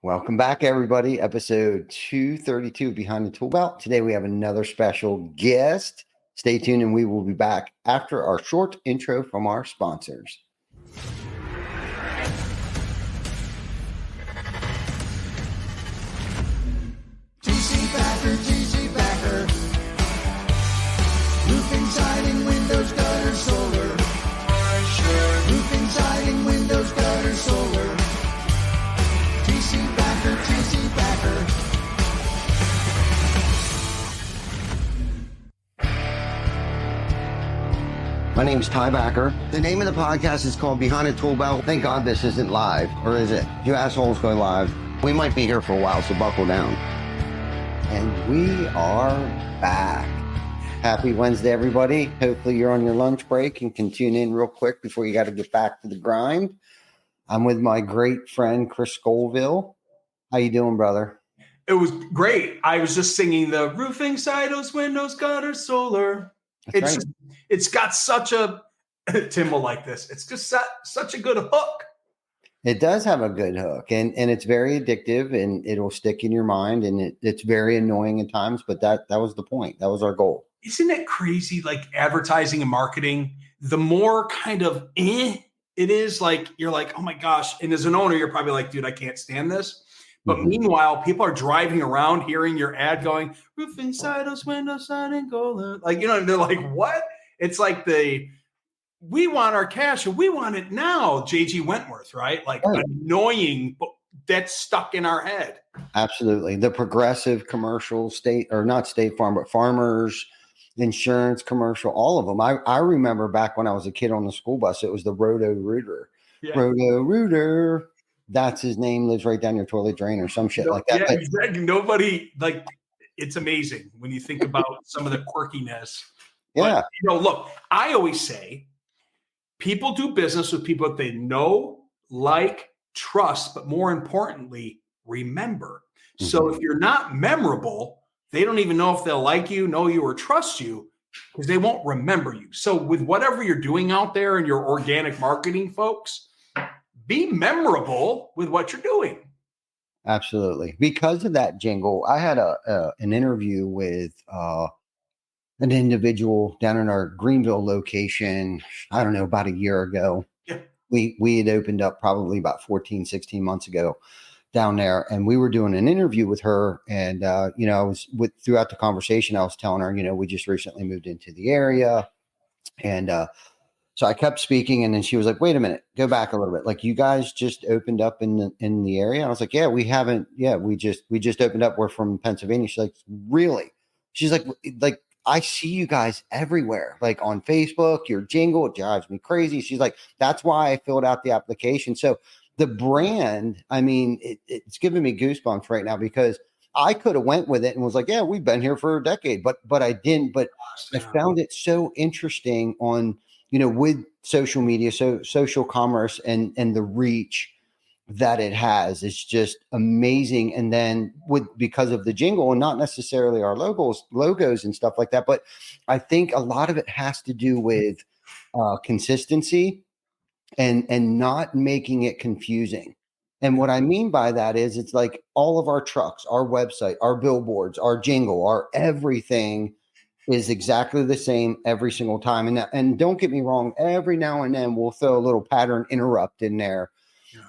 Welcome back, everybody. Episode 232 Behind the Tool Belt. Today we have another special guest. Stay tuned and we will be back after our short intro from our sponsors. GC Backer. Roofing, siding, windows, gutters, solar. Roofing, siding, windows, gutters, solar. GC Backer. My name is Ty Backer. The name of the podcast is called Behind the Tool Belt. Thank God this isn't live, or is it? You assholes go live. We might be here for a while, so buckle down. And we are back. Happy Wednesday, everybody. Hopefully you're on your lunch break and can tune in real quick before you got to get back to the grind. I'm with my great friend, Chris Scoville. How you doing, brother? It was great. I was just singing the roofing, sidings, windows, gutters, solar. That's right. It's got such a, Tim will like this. It's just such a good hook. It does have a good hook, and it's very addictive, and it'll stick in your mind, and it's very annoying at times, but that was the point. That was our goal. Isn't it crazy? Like advertising and marketing, the more kind of it is, like you're like, oh my gosh. And as an owner, you're probably like, dude, I can't stand this. But meanwhile, people are driving around hearing your ad going, roofing, sidings, windows, siding, gold. Like, they're like, what? It's like we want our cash and we want it now. J.G. Wentworth, right? Like annoying, but that's stuck in our head. Absolutely. The progressive commercial not State Farm, but Farmers Insurance commercial, all of them. I remember back when I was a kid on the school bus, it was the Roto-Rooter. Yeah. Roto-Rooter. That's his name, lives right down your toilet drain or some shit like that. Yeah, exactly. Nobody, like, it's amazing when you think about some of the quirkiness. Yeah. But, look, I always say people do business with people that they know, like, trust, but more importantly, remember. Mm-hmm. So if you're not memorable, they don't even know if they'll like you, know you, or trust you because they won't remember you. So with whatever you're doing out there and your organic marketing folks, be memorable with what you're doing. Absolutely. Because of that jingle, I had an interview with an individual down in our Greenville location, I don't know, about a year ago. Yeah. We had opened up probably about 14, 16 months ago down there, and we were doing an interview with her. And, I was throughout the conversation, I was telling her, we just recently moved into the area. And so I kept speaking, and then she was like, wait a minute, go back a little bit. Like, you guys just opened up in the area? And I was like, yeah, we haven't. Yeah, we just opened up. We're from Pennsylvania. She's like, really? She's like, I see you guys everywhere, like on Facebook, your jingle, it drives me crazy. She's like, that's why I filled out the application. So the brand, I mean, it's giving me goosebumps right now because I could have went with it and was like, yeah, we've been here for a decade, but I didn't. But I found it so interesting on, with social media, so social commerce and the reach that it has. It's just amazing. And then because of the jingle, and not necessarily our logos and stuff like that, but I think a lot of it has to do with consistency and not making it confusing. And what I mean by that is it's like all of our trucks, our website, our billboards, our jingle, our everything is exactly the same every single time. And don't get me wrong, every now and then we'll throw a little pattern interrupt in there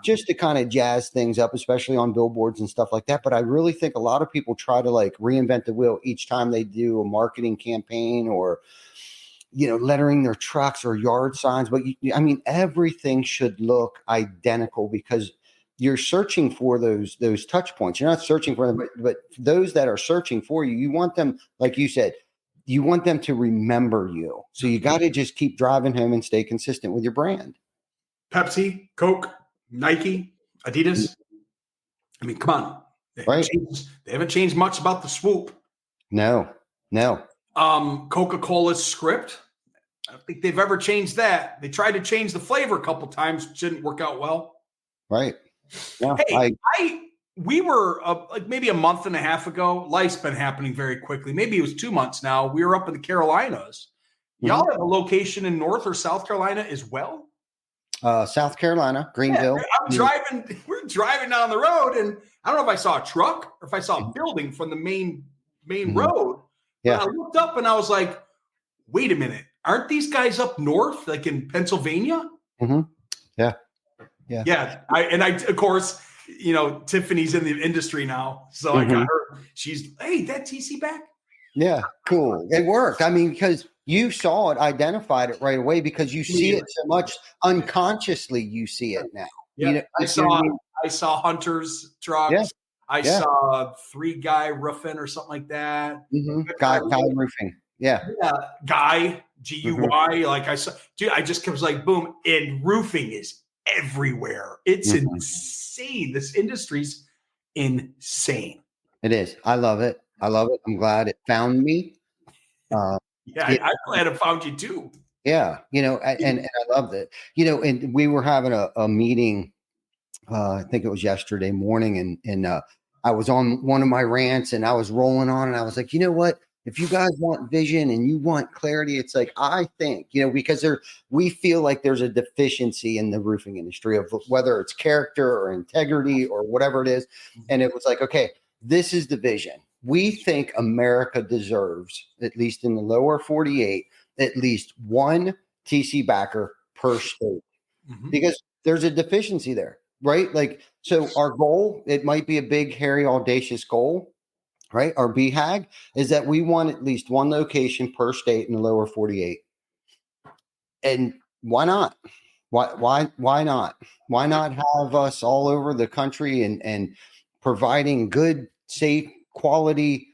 just to kind of jazz things up, especially on billboards and stuff like that. But I really think a lot of people try to like reinvent the wheel each time they do a marketing campaign or, lettering their trucks or yard signs. But everything should look identical because you're searching for those touch points. You're not searching for them, but those that are searching for you, you want them, like you said, you want them to remember you. So you got to just keep driving home and stay consistent with your brand. Pepsi, Coke, Nike, Adidas. I mean, come on. They haven't changed much about the swoop. No. Coca-Cola's script. I don't think they've ever changed that. They tried to change the flavor a couple times, which didn't work out well. Right. Yeah, hey, we were like maybe a month and a half ago. Life's been happening very quickly. Maybe it was 2 months now. We were up in the Carolinas. Y'all have a location in North or South Carolina as well? South Carolina, Greenville. We're driving down the road, and I don't know if I saw a truck or if I saw a building from the main road. Yeah. But I looked up and I was like, wait a minute, aren't these guys up north, like in Pennsylvania? Yeah. Of course, Tiffany's in the industry now, so I got her. Hey, that TC back? Yeah, cool. It worked. I mean, because you saw it, identified it right away, because you see it so much unconsciously. You see it now. Yeah, I saw Hunter's trucks. Yeah. I saw 3-guy roofing or something like that. Guy roofing. Yeah. Guy GUY. Like I saw, dude. I just was like, boom, and roofing is everywhere. It's insane. This industry's insane. It is. I love it. I'm glad it found me. I'm glad it found you too. Yeah. And I loved it. And we were having a meeting, I think it was yesterday morning, and I was on one of my rants, and I was rolling on, and I was like, you know what? If you guys want vision and you want clarity, it's like, I think, because we feel like there's a deficiency in the roofing industry of whether it's character or integrity or whatever it is. And it was like, okay, this is the vision. We think America deserves, at least in the lower 48, at least one TC backer per state, because there's a deficiency there, right? Like, so our goal, it might be a big, hairy, audacious goal, right? Our BHAG is that we want at least one location per state in the lower 48. And why not? Why not? Why not have us all over the country and providing good, safe, quality,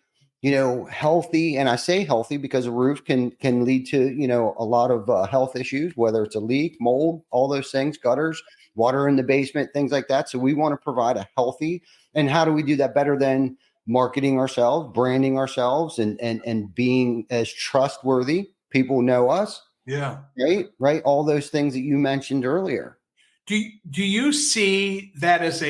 healthy, and I say healthy because a roof can lead to, a lot of health issues, whether it's a leak, mold, all those things, gutters, water in the basement, things like that. So we want to provide a healthy, and how do we do that better than marketing ourselves, branding ourselves, and being as trustworthy? People know us. Yeah. Right. All those things that you mentioned earlier. Do you see that as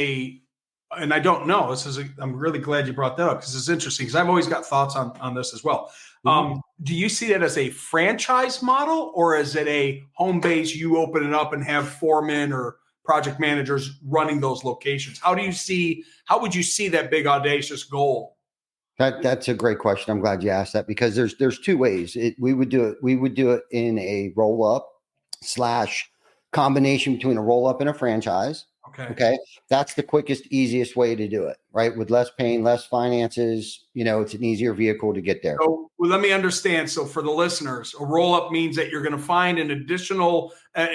and I don't know, I'm really glad you brought that up, because it's interesting, because I've always got thoughts on this as well. Do you see that as a franchise model, or is it a home base, you open it up and have foremen or project managers running those locations? How would you see that big audacious goal? That's a great question. I'm glad you asked that, because there's two ways. We would do it in a roll up / combination between a roll up and a franchise. Okay. That's the quickest, easiest way to do it, right? With less pain, less finances, it's an easier vehicle to get there. So let me understand. So for the listeners, a roll up means that you're going to find an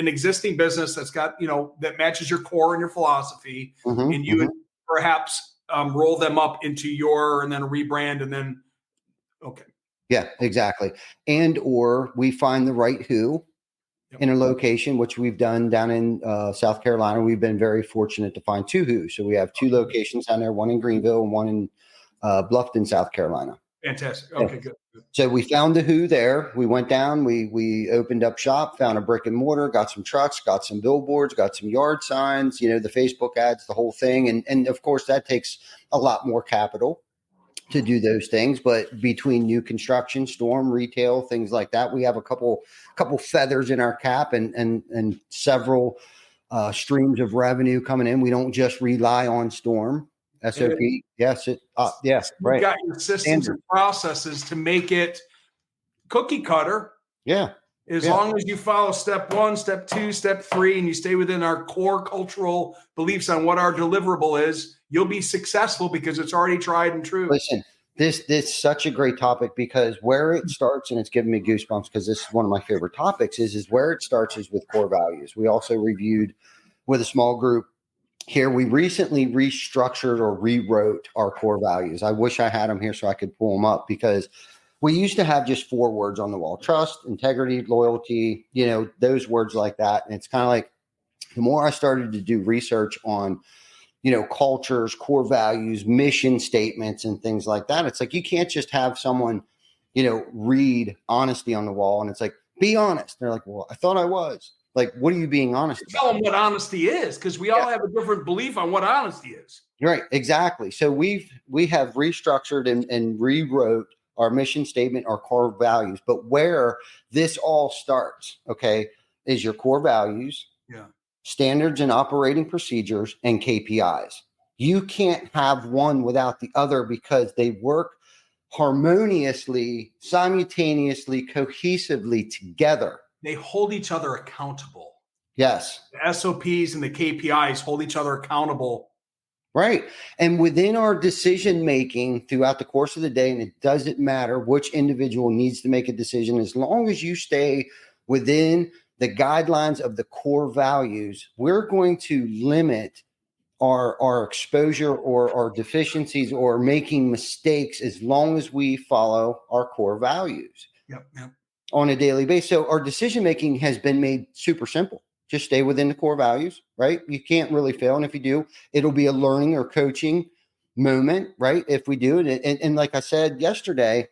existing business that's got, that matches your core and your philosophy, and you would perhaps roll them up into and then rebrand, and then, okay. Yeah, exactly. And, or we find the right who in a location, which we've done down in South Carolina. We've been very fortunate to find 2 who. So we have 2 locations down there, one in Greenville and one in Bluffton, South Carolina. Fantastic. Okay, good. So we found the who there. We went down, we opened up shop, found a brick and mortar, got some trucks, got some billboards, got some yard signs, the Facebook ads, the whole thing. And of course that takes a lot more capital to do those things, but between new construction, storm, retail, things like that, we have a couple feathers in our cap and several streams of revenue coming in. We don't just rely on storm. SOP. Yes. Yes. Right. You've got your systems and processes to make it cookie cutter. Yeah. As long as you follow step 1, step 2, step 3, and you stay within our core cultural beliefs on what our deliverable is, you'll be successful because it's already tried and true. Listen, this is such a great topic, because where it starts, and it's giving me goosebumps because this is one of my favorite topics, is where it starts is with core values. We also reviewed with a small group here. We recently restructured or rewrote our core values. I wish I had them here so I could pull them up, because we used to have just 4 words on the wall: trust, integrity, loyalty, those words like that. And it's kind of like, the more I started to do research on, cultures, core values, mission statements, and things like that, it's like, you can't just have someone, read honesty on the wall and it's like, be honest. They're like, well, I thought I was. Like, what are you being honest about? Tell them what honesty is, because we all have a different belief on what honesty is. Right. Exactly. So we have restructured and rewrote our mission statement, our core values. But where this all starts, okay, is your core values. Yeah. standards and operating procedures, and KPIs. You can't have one without the other because they work harmoniously, simultaneously, cohesively together. They hold each other accountable. Yes. The SOPs and the KPIs hold each other accountable. Right. And within our decision making throughout the course of the day, and it doesn't matter which individual needs to make a decision, as long as you stay within the guidelines of the core values, we're going to limit our exposure or our deficiencies or making mistakes as long as we follow our core values on a daily basis. So our decision making has been made super simple. Just stay within the core values, right? You can't really fail. And if you do, it'll be a learning or coaching moment, right? If we do it. And like I said yesterday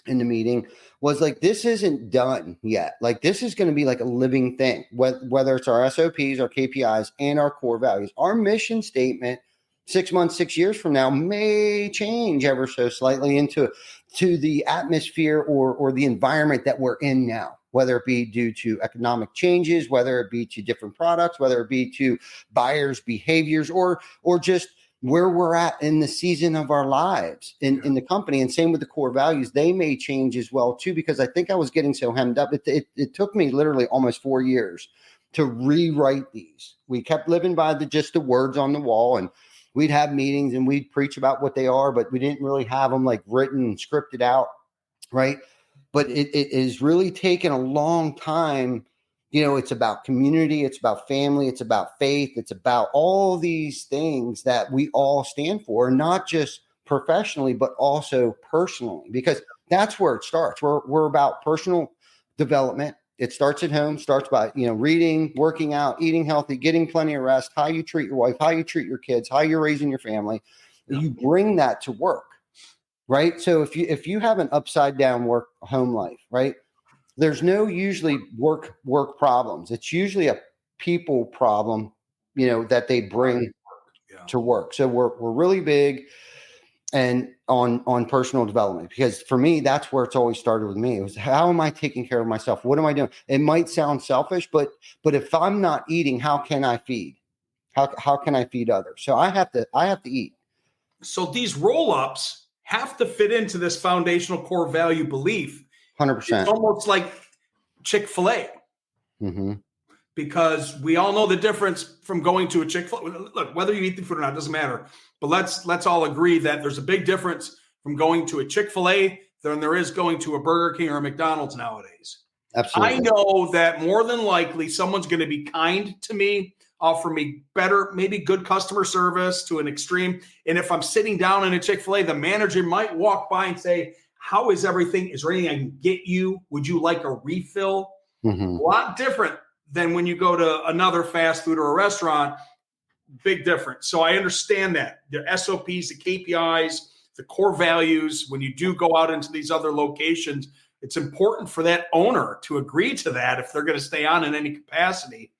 in the meeting, was like, this isn't done yet. Like, this is going to be like a living thing, whether it's our SOPs, our KPIs, and our core values. Our mission statement 6 months, 6 years from now may change ever so slightly into the atmosphere or the environment that we're in now, whether it be due to economic changes, whether it be to different products, whether it be to buyers' behaviors, or just where we're at in the season of our lives in the company. And same with the core values. They may change as well too, because I think I was getting so hemmed up. It took me literally almost 4 years to rewrite these. We kept living by just the words on the wall, and we'd have meetings and we'd preach about what they are, but we didn't really have them like written and scripted out. Right. But it is really taken a long time. You know, it's about community, it's about family, it's about faith, it's about all these things that we all stand for, not just professionally, but also personally, because that's where it starts. We're about personal development. It starts at home, starts by, reading, working out, eating healthy, getting plenty of rest, how you treat your wife, how you treat your kids, how you're raising your family. You bring that to work, right? So if you have an upside down work home life, right? There's no usually work problems. It's usually a people problem, that they bring to work. So we're really big and on personal development, because for me, that's where it's always started with me. It was, how am I taking care of myself? What am I doing? It might sound selfish, but if I'm not eating, how can I feed? How can I feed others? So I have to eat. So these roll-ups have to fit into this foundational core value belief. 100%. It's almost like Chick-fil-A. Mm-hmm. Because we all know the difference from going to a Chick-fil-A. Look, whether you eat the food or not, doesn't matter. But let's all agree that there's a big difference from going to a Chick-fil-A than there is going to a Burger King or a McDonald's nowadays. Absolutely. I know that more than likely someone's going to be kind to me, offer me better, maybe good customer service to an extreme. And if I'm sitting down in a Chick-fil-A, the manager might walk by and say, how is everything? Is there anything I can get you? Would you like a refill? Mm-hmm. A lot different than when you go to another fast food or a restaurant. Big difference. So I understand that. The SOPs, the KPIs, the core values, when you do go out into these other locations, it's important for that owner to agree to that if they're going to stay on in any capacity.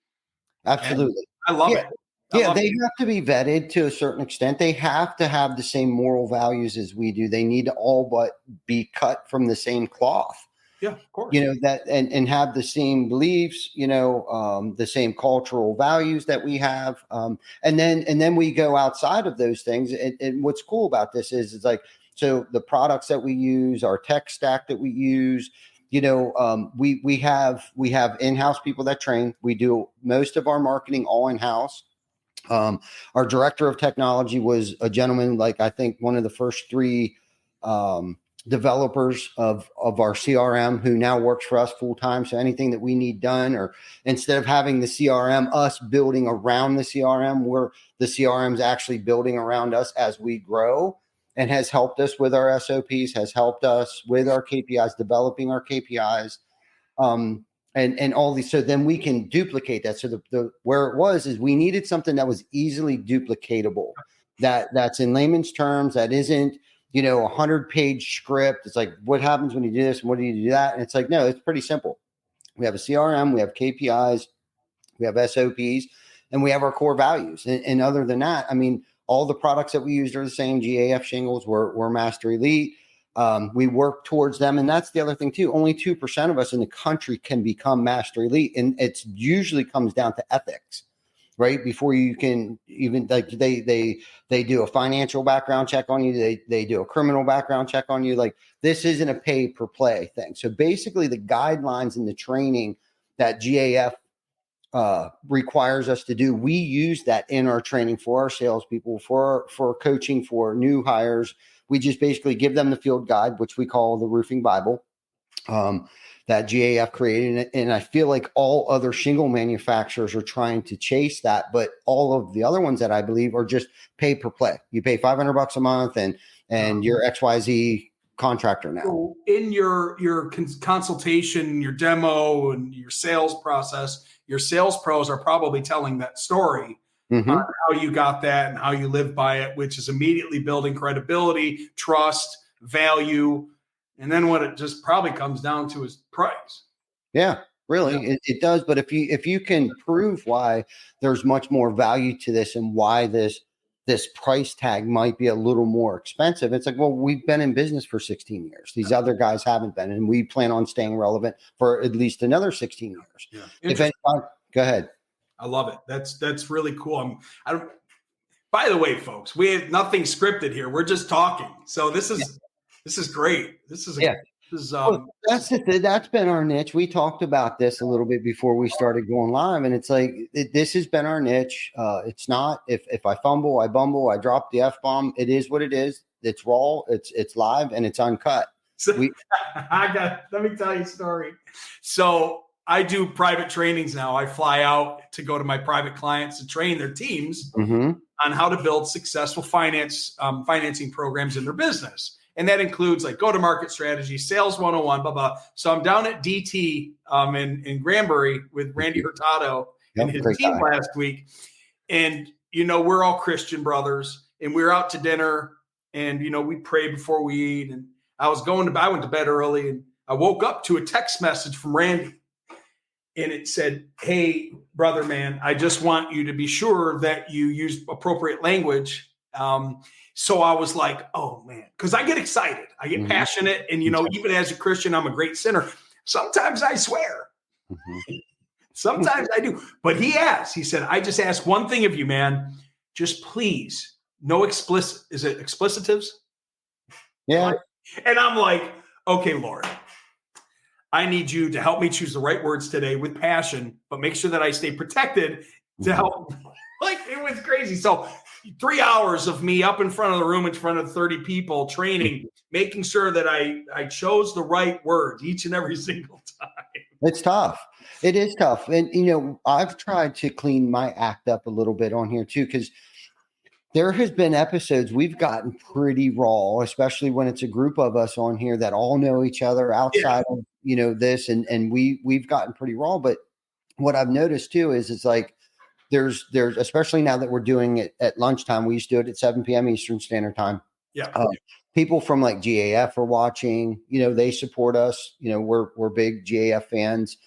Absolutely. And I love it. They have to be vetted to a certain extent. They have to have the same moral values as we do. They need to all but be cut from the same cloth. Yeah, of course. That and have the same beliefs, the same cultural values that we have. And then we go outside of those things. And what's cool about this is it's like, so the products that we use, our tech stack that we use, we have in-house people that train. We do most of our marketing all in-house. Our director of technology was a gentleman, like I think one of the first three developers of our CRM, who now works for us full time. So anything that we need done, or instead of having the CRM, us building around the CRM, the CRM's actually building around us as we grow, and has helped us with our SOPs, has helped us with our KPIs, developing our KPIs. And all these, so then we can duplicate that. So the where it was is we needed something that was easily duplicatable, that's in layman's terms, that isn't, a 100-page script. It's like, what happens when you do this and what do you do that? And it's like, no, it's pretty simple. We have a CRM, we have KPIs, we have SOPs, and we have our core values. And other than that, I mean, all the products that we use are the same. GAF shingles, we're Master Elite. We work towards them. And that's the other thing too. Only 2% of us in the country can become Master Elite. And it usually comes down to ethics. right? Before you can even like they do a financial background check on you. They do a criminal background check on you. Like this isn't a pay per play thing. So basically the guidelines and the training that GAF requires us to do, we use that in our training for our salespeople, for coaching, for new hires. We just basically give them the field guide, which we call the roofing Bible, that GAF created. And I feel like all other shingle manufacturers are trying to chase that, but all of the other ones that I believe are just pay per play. You pay $500 a month and you're XYZ contractor now. So in your consultation, your demo, and your sales process, your sales pros are probably telling that story on how you got that and how you live by it, which is immediately building credibility, trust, value. And then what it just probably comes down to is price. Yeah, really. It does. But if you can prove why there's much more value to this and why this price tag might be a little more expensive, it's like, well, we've been in business for 16 years. These other guys haven't been, and we plan on staying relevant for at least another 16 years. Yeah. Go ahead. I love it. That's really cool. By the way, folks, we have nothing scripted here. We're just talking. So this is great. That's been our niche. We talked about this a little bit before we started going live, and it's like this has been our niche. It's not if I fumble, I bumble, I drop the F-bomb. It is what it is. It's raw. It's live, and it's uncut. So, let me tell you a story. So I do private trainings now. I fly out to go to my private clients to train their teams on how to build successful financing programs in their business. And that includes like go-to-market strategy, sales 101, blah, blah. So I'm down at DT in Granbury with Randy Hurtado and his team last week. And, we're all Christian brothers, and we were out to dinner, and, we pray before we eat. And I went to bed early, and I woke up to a text message from Randy. And it said, "Hey, brother, man, I just want you to be sure that you use appropriate language." So I was like, oh, man, because I get excited. I get passionate. And, even as a Christian, I'm a great sinner. Sometimes I swear. Sometimes I do. But he said, "I just ask one thing of you, man. Just please, no explicit. Is it explicitives?" Yeah. And I'm like, okay, Lord, I need you to help me choose the right words today with passion, but make sure that I stay protected to help. Like, it was crazy. So 3 hours of me up in front of the room, in front of 30 people training, making sure that I chose the right words each and every single time. It's tough. It is tough. And, I've tried to clean my act up a little bit on here too, because there has been episodes we've gotten pretty raw, especially when it's a group of us on here that all know each other outside of, this, and we've gotten pretty raw. But what I've noticed too is it's like, there's especially now that we're doing it at lunchtime. We used to do it at 7 p.m. Eastern Standard Time. Yeah. People from like GAF are watching, they support us. We're big GAF fans.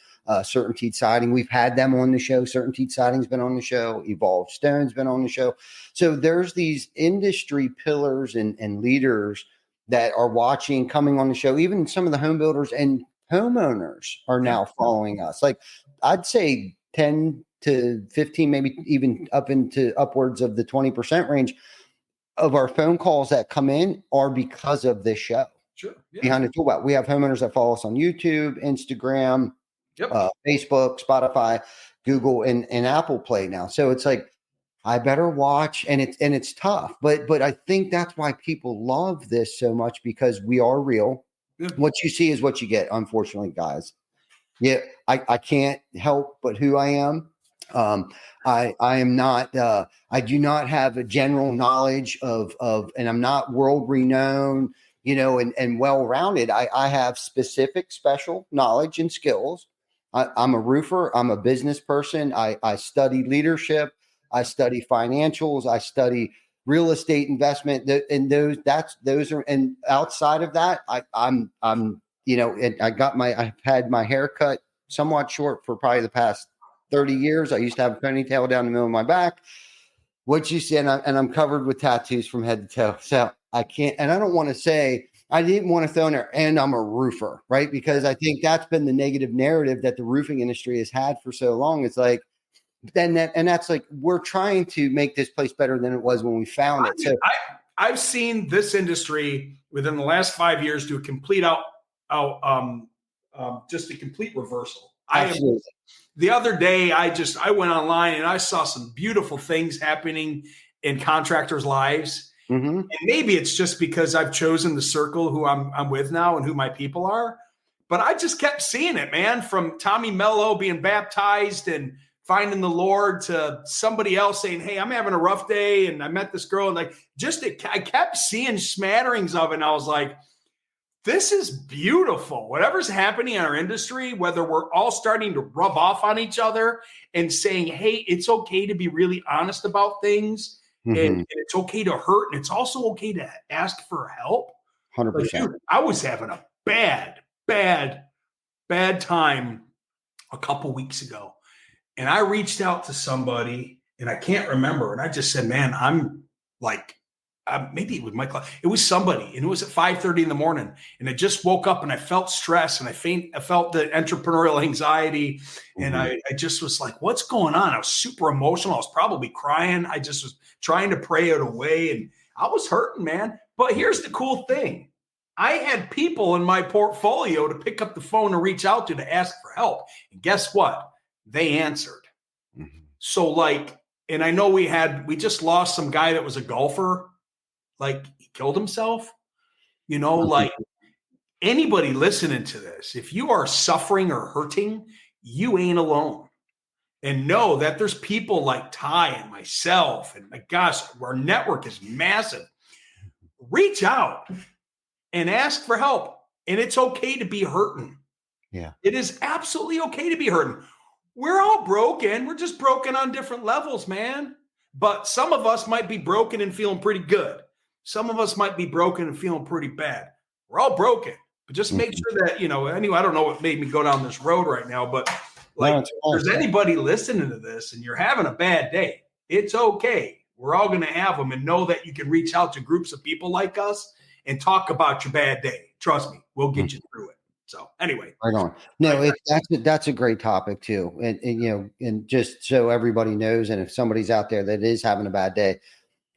Certainty Siding, we've had them on the show. Certainty Siding's been on the show. Evolved Stone's been on the show. So there's these industry pillars and leaders that are watching, coming on the show. Even some of the home builders and homeowners are now following us. Like I'd say 10 to 15, maybe even up into upwards of the 20% range of our phone calls that come in are because of this show. Sure. Yeah. Behind the Toolbox. We have homeowners that follow us on YouTube, Instagram, Facebook, Spotify, Google, and Apple Play now. So it's like, I better watch, and it's tough, but I think that's why people love this so much, because we are real. Yeah. What you see is what you get, unfortunately, guys. Yeah, I can't help but who I am. I am not, I do not have a general knowledge of, and I'm not world renowned, and well-rounded. I have specific special knowledge and skills. I'm a roofer. I'm a business person. I study leadership. I study financials. I study real estate investment. And those are, and outside of that, I'm and I've had my hair cut somewhat short for probably the past 30 years. I used to have a ponytail down the middle of my back, what you see, and I'm covered with tattoos from head to toe. So I can't, and I don't want to say, I didn't want to throw in there, and I'm a roofer, right? Because I think that's been the negative narrative that the roofing industry has had for so long. It's like, And that's like, we're trying to make this place better than it was when we found it. So I've seen this industry within the last 5 years do a complete just a complete reversal. absolutely. The other day, I went online and I saw some beautiful things happening in contractors' lives. Mm-hmm. And maybe it's just because I've chosen the circle who I'm with now and who my people are. But I just kept seeing it, man, from Tommy Mello being baptized and finding the Lord to somebody else saying, hey, I'm having a rough day. And I met this girl and I kept seeing smatterings of it. And I was like, this is beautiful. Whatever's happening in our industry, whether we're all starting to rub off on each other and saying, hey, it's okay to be really honest about things. Mm-hmm. And it's okay to hurt. And it's also okay to ask for help. 100%. Like, dude, I was having a bad time a couple weeks ago. And I reached out to somebody and I can't remember. And I just said, man, I'm like, maybe it was Michael. It was somebody, and it was at 5:30 in the morning. And I just woke up and I felt stress and I felt the entrepreneurial anxiety. And I just was like, what's going on? I was super emotional. I was probably crying. I just was trying to pray it away. And I was hurting, man. But here's the cool thing. I had people in my portfolio to pick up the phone and reach out to ask for help. And guess what? They answered. Mm-hmm. So and I know we just lost some guy that was a golfer. Like, he killed himself, like anybody listening to this, if you are suffering or hurting, you ain't alone. And know that there's people like Ty and myself, and my gosh, our network is massive. Reach out and ask for help. And it's okay to be hurting. Yeah. It is absolutely okay to be hurting. We're all broken. We're just broken on different levels, man. But some of us might be broken and feeling pretty good. Some of us might be broken and feeling pretty bad. We're all broken, but just make sure that, anyway, I don't know what made me go down this road right now, but if there's anybody listening to this and you're having a bad day, it's okay. We're all going to have them, and know that you can reach out to groups of people like us and talk about your bad day. Trust me, we'll get you through it. So anyway, right on. No, that's a great topic too. And just so everybody knows, and if somebody's out there that is having a bad day,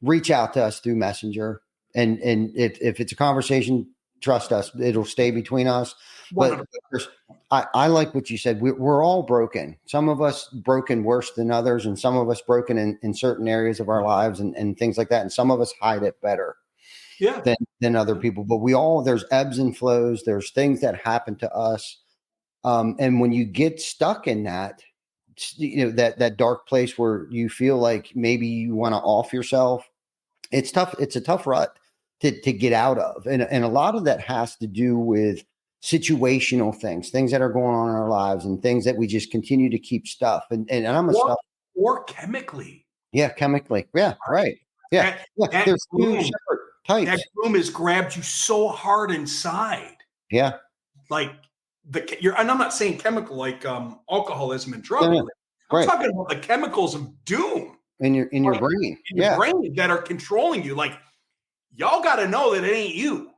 reach out to us through Messenger. And if it's a conversation, trust us, it'll stay between us. But I like what you said. We're all broken. Some of us broken worse than others, and some of us broken in certain areas of our lives and things like that. And some of us hide it better than other people. But there's ebbs and flows. There's things that happen to us. And when you get stuck in that, that dark place where you feel like maybe you want to off yourself, it's tough. It's a tough rut to get out of. And a lot of that has to do with situational things that are going on in our lives, and things that we just continue to keep stuff. And I'm or chemically. Yeah. Chemically. Yeah. Right. Yeah. There's two separate types. That gloom has grabbed you so hard inside. Yeah. Like and I'm not saying chemical like alcoholism and drug. Yeah. I'm talking about the chemicals of doom in your brain. In your brain that are controlling you. Like, y'all got to know that it ain't you.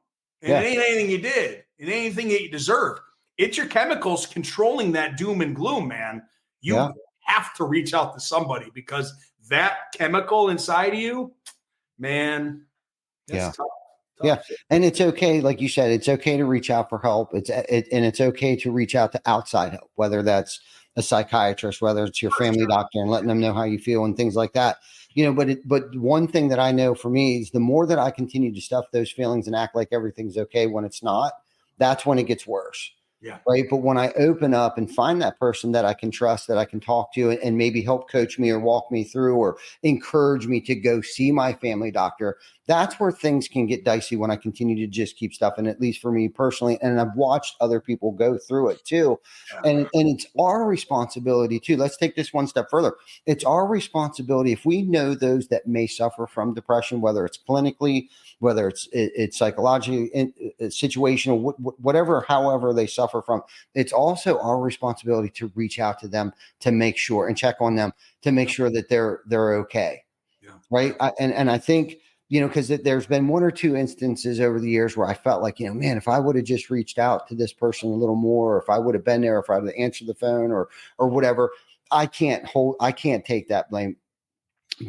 And it ain't anything you did. It ain't anything that you deserve. It's your chemicals controlling that doom and gloom, man. You have to reach out to somebody, because that chemical inside of you, man, that's tough. Yeah. And it's okay. Like you said, it's okay to reach out for help. And it's okay to reach out to outside help, whether that's a psychiatrist, whether it's your family doctor, and letting them know how you feel and things like that. But one thing that I know for me is the more that I continue to stuff those feelings and act like everything's okay when it's not, that's when it gets worse. Yeah. Right. But when I open up and find that person that I can trust, that I can talk to, and maybe help coach me or walk me through or encourage me to go see my family doctor, that's where things can get dicey when I continue to just keep stuffing, at least for me personally. And I've watched other people go through it too. Yeah. And it's our responsibility too. Let's take this one step further. It's our responsibility, if we know those that may suffer from depression, whether it's clinically, whether it's psychologically, situational, whatever, however they suffer from, it's also our responsibility to reach out to them, to make sure and check on them, to make sure that they're okay. Yeah. Right. And I think, because there's been one or two instances over the years where I felt like, man, if I would have just reached out to this person a little more, or if I would have been there, if I would have answered the phone or whatever, I can't take that blame.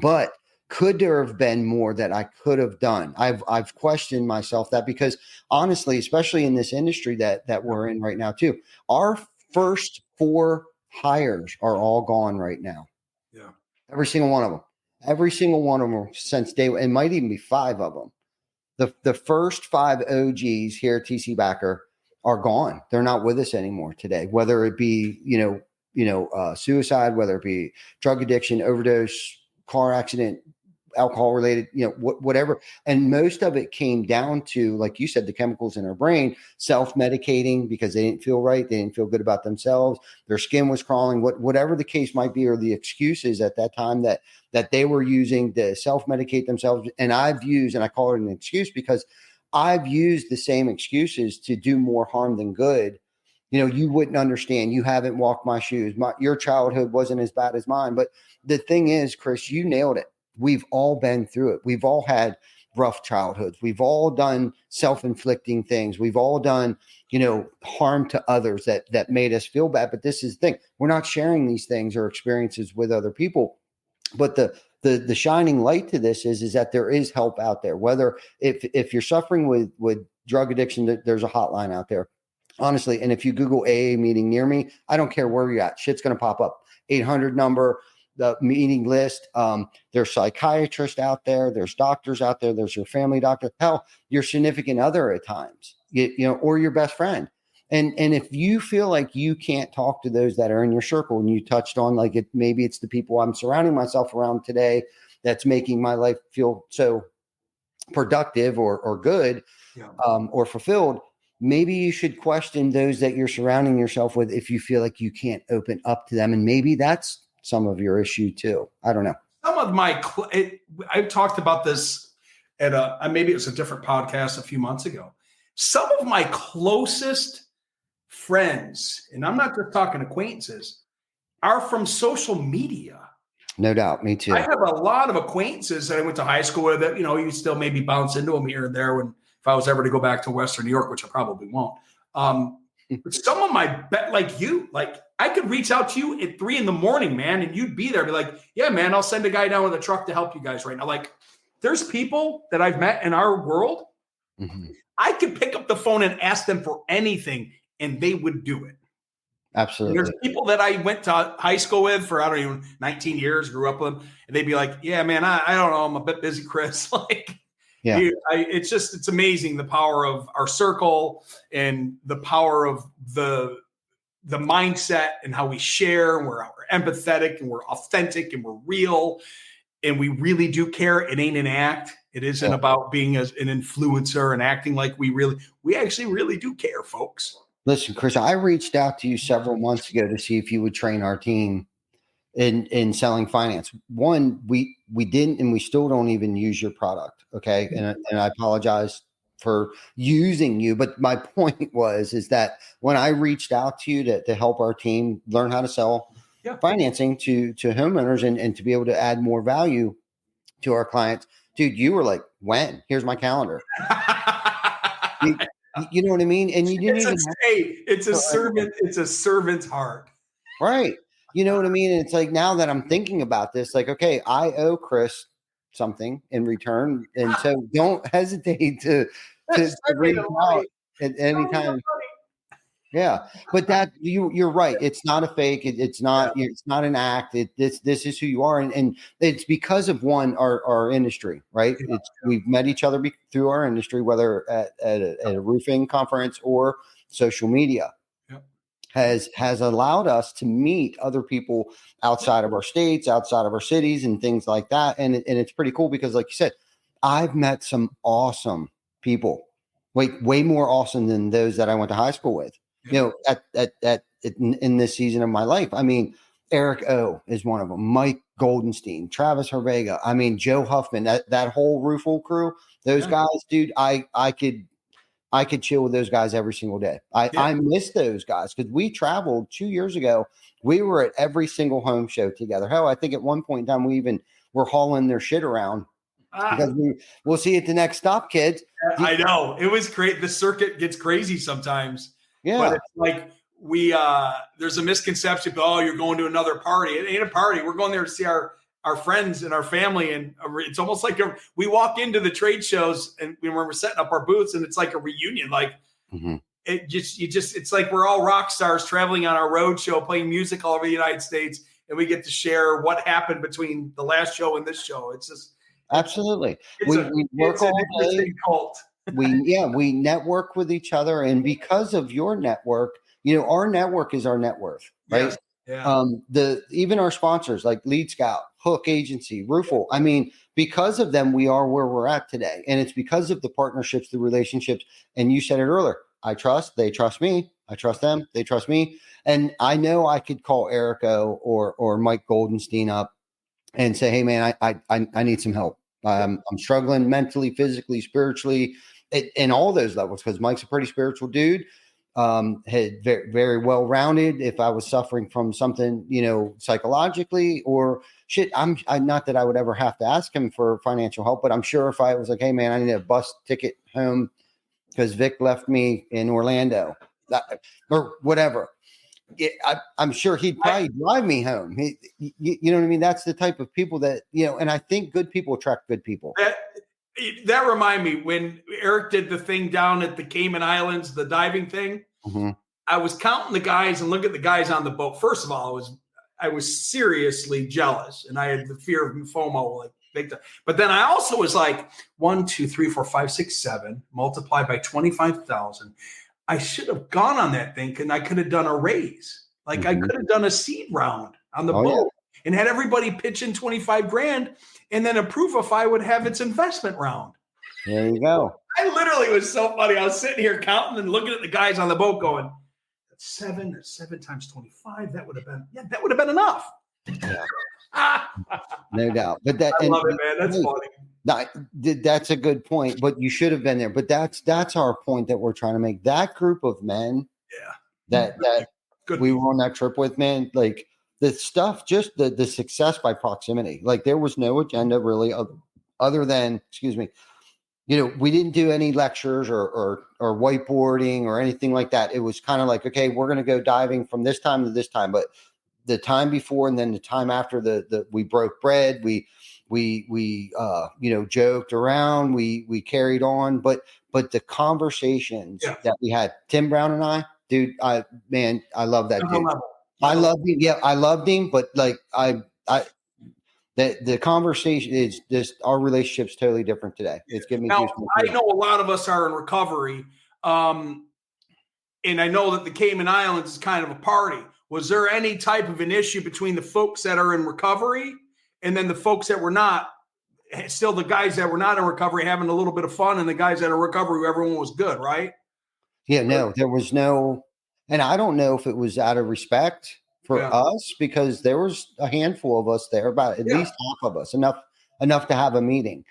But could there have been more that I could have done? I've questioned myself that, because honestly, especially in this industry that we're in right now too, our first 4 hires are all gone right now. Yeah. Every single one of them. Every single one of them since day one. It might even be 5 of them. The first 5 OGs here at TC Backer are gone. They're not with us anymore today, whether it be, suicide, whether it be drug addiction, overdose, car accident, alcohol related, whatever. And most of it came down to, like you said, the chemicals in our brain, self-medicating because they didn't feel right. They didn't feel good about themselves. Their skin was crawling, whatever the case might be, or the excuses at that time that they were using to self-medicate themselves. And I've used, and I call it an excuse because I've used the same excuses to do more harm than good. You wouldn't understand. You haven't walked my shoes. Your childhood wasn't as bad as mine. But the thing is, Chris, you nailed it. We've all been through it. We've all had rough childhoods. We've all done self-inflicting things. We've all done, harm to others that made us feel bad. But this is the thing. We're not sharing these things or experiences with other people. But the shining light to this is that there is help out there. Whether if you're suffering with drug addiction, there's a hotline out there. Honestly, and if you Google AA meeting near me, I don't care where you're at. Shit's going to pop up. 800 number, the meeting list. There's psychiatrists out there. There's doctors out there. There's your family doctor. Hell, your significant other at times, or your best friend. And if you feel like you can't talk to those that are in your circle, and you touched on maybe it's the people I'm surrounding myself around today that's making my life feel so productive or good, or fulfilled. Maybe you should question those that you're surrounding yourself with if you feel like you can't open up to them. And maybe that's some of your issue too. I don't know. Some of my, I've talked about this at maybe it was a different podcast a few months ago. Some of my closest friends, and I'm not just talking acquaintances, are from social media. No doubt. Me too. I have a lot of acquaintances that I went to high school with that, you still maybe bounce into them here and there if I was ever to go back to Western New York, which I probably won't. But some of my I could reach out to you at 3 a.m, man, and you'd be there, be like, yeah, man, I'll send a guy down with a truck to help you guys right now. Like, there's people that I've met in our world. Mm-hmm. I could pick up the phone and ask them for anything, and they would do it. Absolutely. And there's people that I went to high school with for, 19 years, grew up with them, and they'd be like, yeah, man, I don't know, I'm a bit busy, Chris. Yeah, it's amazing the power of our circle and the power of the mindset and how we share, and we're empathetic and we're authentic and we're real and we really do care. It ain't an act. It isn't about being an influencer and acting like we actually really do care, folks. Listen, Chris, I reached out to you several months ago to see if you would train our team in selling finance. One, we didn't, and we still don't even use your product. Okay. And I apologize for using you, but my point is that when I reached out to you to help our team learn how to sell financing to homeowners and to be able to add more value to our clients, dude, you were like, when? Here's my calendar. You know what I mean? And you didn't it's a servant's heart. Right. You know what I mean? And it's like, now that I'm thinking about this, like, okay, I owe Chris something in return. And so don't hesitate to reach out at any time. Yeah. But that you're right. It's not a fake. It's not an act. This is who you are. And it's because of our industry, right? We've met each other through our industry, whether at a roofing conference or social media. Has allowed us to meet other people outside of our states, outside of our cities, and things like that. And it's pretty cool because, like you said, I've met some awesome people, way more awesome than those that I went to high school with. In this season of my life. I mean, Eric O is one of them. Mike Goldenstein, Travis Hervega. I mean, Joe Huffman. That whole Roofle crew. Those guys, dude. I could chill with those guys every single day. I miss those guys because we traveled 2 years ago. We were at every single home show together. Hell, I think at one point in time we even were hauling their shit around because we'll see you at the next stop, kids. I know. It was great. The circuit gets crazy sometimes. Yeah. But it's like we there's a misconception. Oh, you're going to another party. It ain't a party. We're going there to see our friends and our family, and it's almost like we walk into the trade shows and when we're setting up our booths, and it's like a reunion. Like it's like we're all rock stars traveling on our road show, playing music all over the United States, and we get to share what happened between the last show and this show. It's just absolutely. We work all day. Cult. we network with each other, and because of your network, our network is our net worth, right? Yes. Yeah. Even our sponsors like Lead Scout, Hook Agency, Roofle. I mean, because of them, we are where we're at today, and it's because of the partnerships, the relationships. And you said it earlier. They trust me. I trust them. They trust me. And I know I could call Erico or Mike Goldenstein up and say, "Hey, man, I need some help. I'm struggling mentally, physically, spiritually, in all those levels." Because Mike's a pretty spiritual dude. Had very, very well rounded. If I was suffering from something, psychologically or shit, I'm not that I would ever have to ask him for financial help, but I'm sure if I was like, "Hey man, I need a bus ticket home because Vic left me in Orlando," or whatever, I'm sure he'd probably drive me home. You know what I mean? That's the type of people that, and I think good people attract good people. That remind me when Eric did the thing down at the Cayman Islands, the diving thing. I was counting the guys and look at the guys on the boat. First of all, I was seriously jealous, and I had the fear of FOMO, like big time. But then I also was like 1, 2, 3, 4, 5, 6, 7 multiplied by 25,000. I should have gone on that thing, and I could have done a raise. Like I could have done a seed round on the boat and had everybody pitch in 25 grand. And then Approve-ify would have its investment round. There you go. I literally was so funny. I was sitting here counting and looking at the guys on the boat going, that's 7 times 25. That would have been enough. Yeah. No doubt. But I love it, man. That's funny. That's a good point, but you should have been there. But that's our point that we're trying to make. That group of men that we were on that trip with, man, like, the stuff, just the success by proximity. Like there was no agenda really other than, we didn't do any lectures or whiteboarding or anything like that. It was kind of like, okay, we're going to go diving from this time to this time. But the time before and then the time after we broke bread, we joked around, we carried on, but the conversations that we had, Tim Brown and I, dude, I love that dude. I loved him. Yeah, I loved him, but like the conversation is just, our relationship's totally different today. It's giving me now, I know a lot of us are in recovery. And I know that the Cayman Islands is kind of a party. Was there any type of an issue between the folks that are in recovery and then the folks that were not, still the guys that were not in recovery having a little bit of fun, and the guys that are in recovery, everyone was good, right? Yeah, no, there was no. And I don't know if it was out of respect for us, because there was a handful of us there, about at least half of us, enough to have a meeting.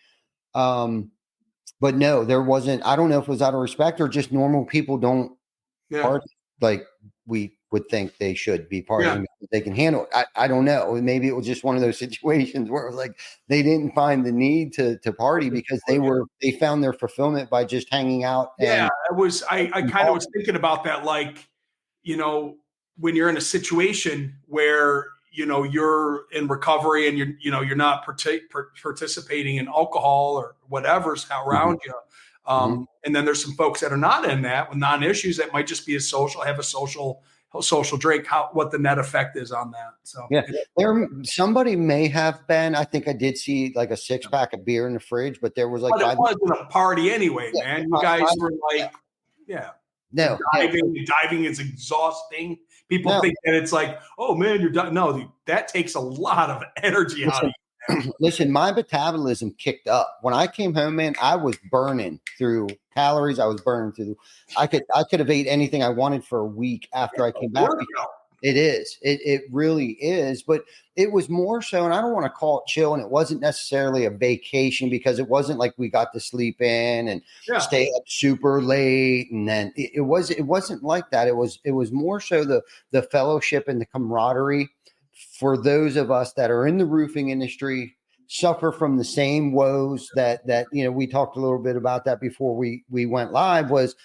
But no, there wasn't. I don't know if it was out of respect or just normal people don't party like we would think they should be partying. They can handle it. I don't know. Maybe it was just one of those situations where it was like they didn't find the need to party because they found their fulfillment by just hanging out. It was. I kind of was thinking about that, like, when you're in a situation where, you're in recovery and you're not participating in alcohol or whatever's around you. And then there's some folks that are not in that with non-issues that might just be have a social drink, what the net effect is on that. So somebody may have been, I think I did see like a 6-pack of beer in the fridge, but there was like, but it wasn't a party anyway, man. You guys were like, no, diving is exhausting. People think that it's like, oh man, you're done. No, dude, that takes a lot of energy out of you. Listen, my metabolism kicked up when I came home, man. I was burning through calories. I was burning through. I could have ate anything I wanted for a week after I came back. It is. It really is. But it was more so, and I don't want to call it chill, and it wasn't necessarily a vacation because it wasn't like we got to sleep in and stay up super late. And then it wasn't like that. It was more so the fellowship and the camaraderie for those of us that are in the roofing industry, suffer from the same woes that we talked a little bit about that before we went live, was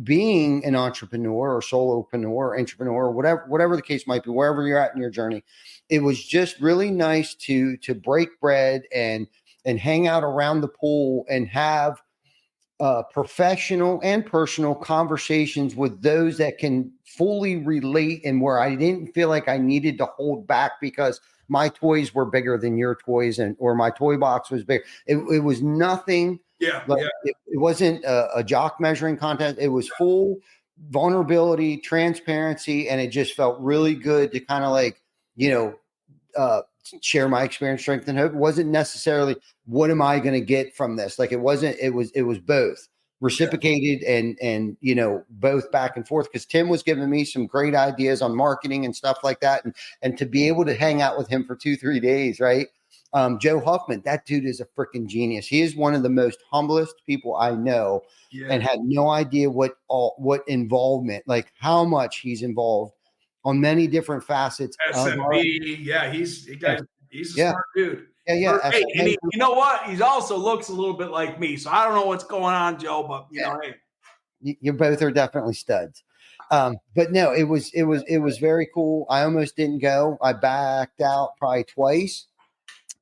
being an entrepreneur or solopreneur or entrepreneur or whatever the case might be, wherever you're at in your journey. It was just really nice to break bread and hang out around the pool and have professional and personal conversations with those that can fully relate, and where I didn't feel like I needed to hold back because my toys were bigger than your toys, or my toy box was big. It was nothing. It wasn't a jock measuring contest. It was full vulnerability, transparency, and it just felt really good to kind of share my experience, strength, and hope. It wasn't necessarily what am I going to get from this. Like it was both reciprocated and both back and forth, because Tim was giving me some great ideas on marketing and stuff like that, and to be able to hang out with him for 2-3 days, right? Joe Huffman, that dude is a freaking genius. He is one of the most humblest people I know, and had no idea what involvement, like how much he's involved on many different facets. SMB, he's a smart dude. Yeah. Hey, and you know what? He also looks a little bit like me, so I don't know what's going on, Joe. But hey, you both are definitely studs. But no, it was very cool. I almost didn't go. I backed out probably twice.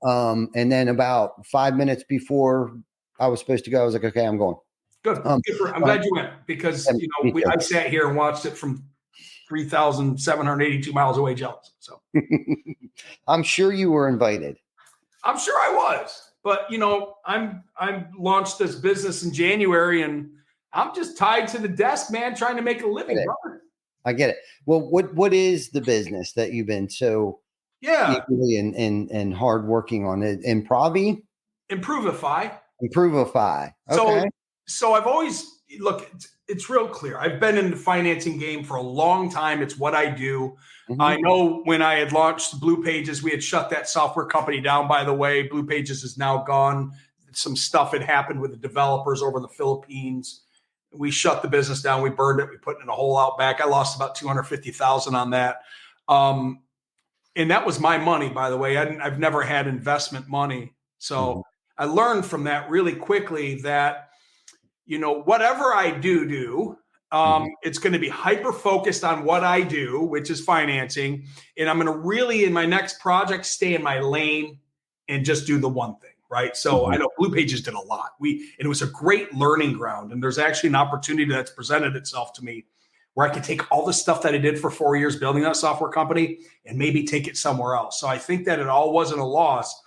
And then about 5 minutes before I was supposed to go, I was like, okay, I'm going. Good. I'm glad you went, because I sat here and watched it from 3,782 miles away, jealous. So I'm sure you were invited. I'm sure I was, but I'm launched this business in January, and I'm just tied to the desk, man, trying to make a living, brother. I get it. Well, what is the business that you've been so equally and hard working on? It Improvify. Okay. So I've always it's real clear. I've been in the financing game for a long time. It's what I do. Mm-hmm. I know when I had launched Blue Pages, we had shut that software company down, by the way. Blue Pages is now gone. Some stuff had happened with the developers over in the Philippines. We shut the business down. We burned it. We put it in a hole out back. I lost about $250,000 on that. And that was my money, by the way. I've never had investment money. So I learned from that really quickly that, whatever I do, it's going to be hyper-focused on what I do, which is financing. And I'm going to really, in my next project, stay in my lane and just do the one thing, right? So I know Blue Pages did a lot. It was a great learning ground. And there's actually an opportunity that's presented itself to me where I could take all the stuff that I did for 4 years building that software company and maybe take it somewhere else. So I think that it all wasn't a loss.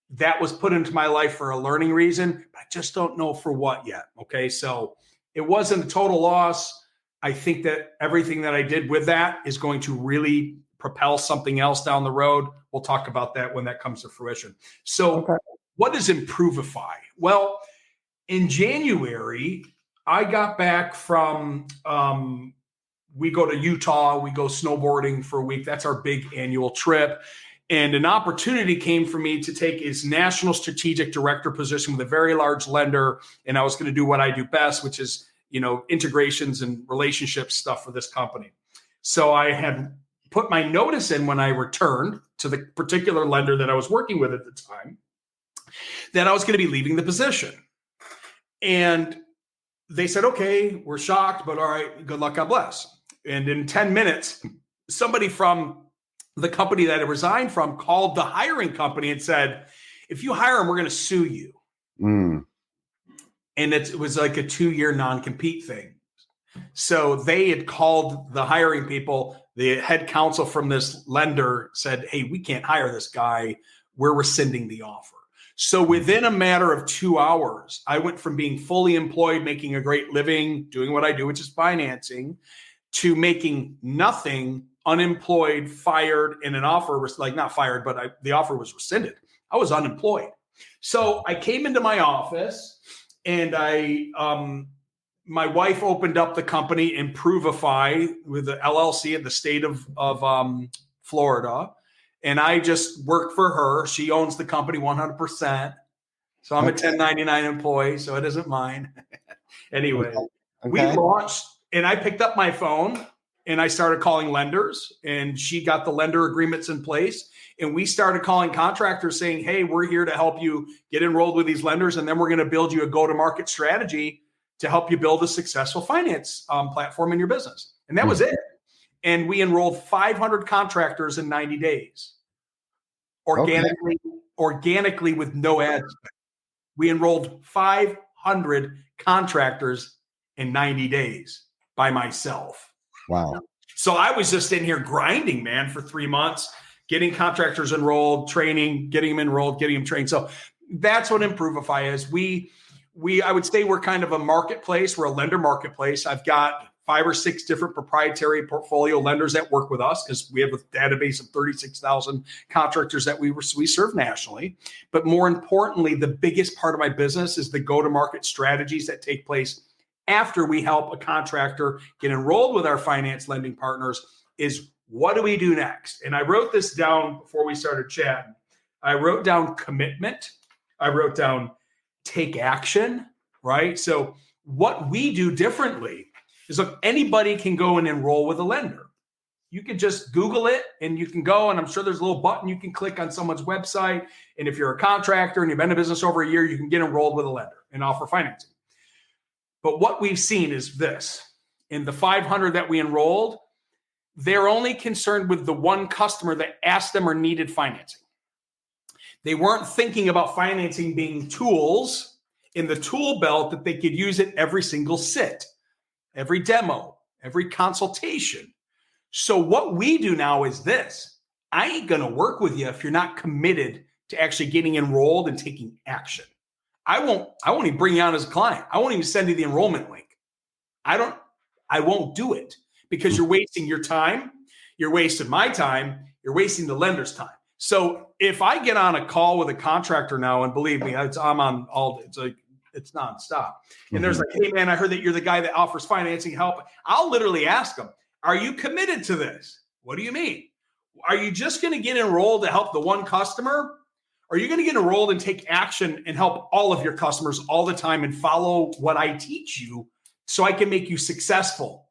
That was put into my life for a learning reason, but I just don't know for what yet. Okay. So it wasn't a total loss. I think that everything that I did with that is going to really propel something else down the road. We'll talk about that when that comes to fruition. So what is Improvify? Well, in January, I got back from, we go to Utah, we go snowboarding for a week. That's our big annual trip. And an opportunity came for me to take his national strategic director position with a very large lender. And I was going to do what I do best, which is, integrations and relationship stuff for this company. So I had put my notice in when I returned to the particular lender that I was working with at the time, that I was going to be leaving the position. And they said, okay, we're shocked, but all right, good luck, God bless. And in 10 minutes, somebody from the company that I resigned from called the hiring company and said, if you hire him, we're going to sue you. And it was like a 2-year non-compete thing. So they had called the hiring people. The head counsel from this lender said, hey, we can't hire this guy. We're rescinding the offer. So within a matter of 2 hours, I went from being fully employed, making a great living, doing what I do, which is financing, to making nothing, unemployed, fired, and an offer was not fired, but the offer was rescinded. I was unemployed. So I came into my office and my wife opened up the company Improvify with the LLC in the state of Florida. And I just worked for her. She owns the company 100%. So I'm a 1099 employee, so it isn't mine. Anyway, we launched, and I picked up my phone and I started calling lenders, and she got the lender agreements in place. And we started calling contractors saying, hey, we're here to help you get enrolled with these lenders. And then we're going to build you a go-to-market strategy to help you build a successful finance platform in your business. And that was it. And we enrolled 500 contractors in 90 days, organically with no ads. We enrolled 500 contractors in 90 days by myself. Wow. So I was just in here grinding, man, for 3 months, getting contractors enrolled, training, getting them enrolled, getting them trained. So that's what Improvify is. I would say we're kind of a marketplace. We're a lender marketplace. I've got 5 or 6 different proprietary portfolio lenders that work with us because we have a database of 36,000 contractors that we serve nationally. But more importantly, the biggest part of my business is the go-to-market strategies that take place after we help a contractor get enrolled with our finance lending partners. Is what do we do next? And I wrote this down before we started chatting. I wrote down commitment. I wrote down take action, right? So what we do differently is, look, anybody can go and enroll with a lender. You can just Google it and you can go, and I'm sure there's a little button you can click on someone's website. And if you're a contractor and you've been in business over a year, you can get enrolled with a lender and offer financing. But what we've seen is this. In the 500 that we enrolled, they're only concerned with the one customer that asked them or needed financing. They weren't thinking about financing being tools in the tool belt that they could use at every single sit, every demo, every consultation. So what we do now is this. I ain't going to work with you if you're not committed to actually getting enrolled and taking action. I won't even bring you on as a client. I won't even send you the enrollment link. I won't do it because you're wasting your time. You're wasting my time. You're wasting the lender's time. So if I get on a call with a contractor now, and believe me, it's nonstop. And there's like, hey man, I heard that you're the guy that offers financing help. I'll literally ask them, are you committed to this? What do you mean? Are you just going to get enrolled to help the one customer? Are you going to get enrolled and take action and help all of your customers all the time and follow what I teach you so I can make you successful?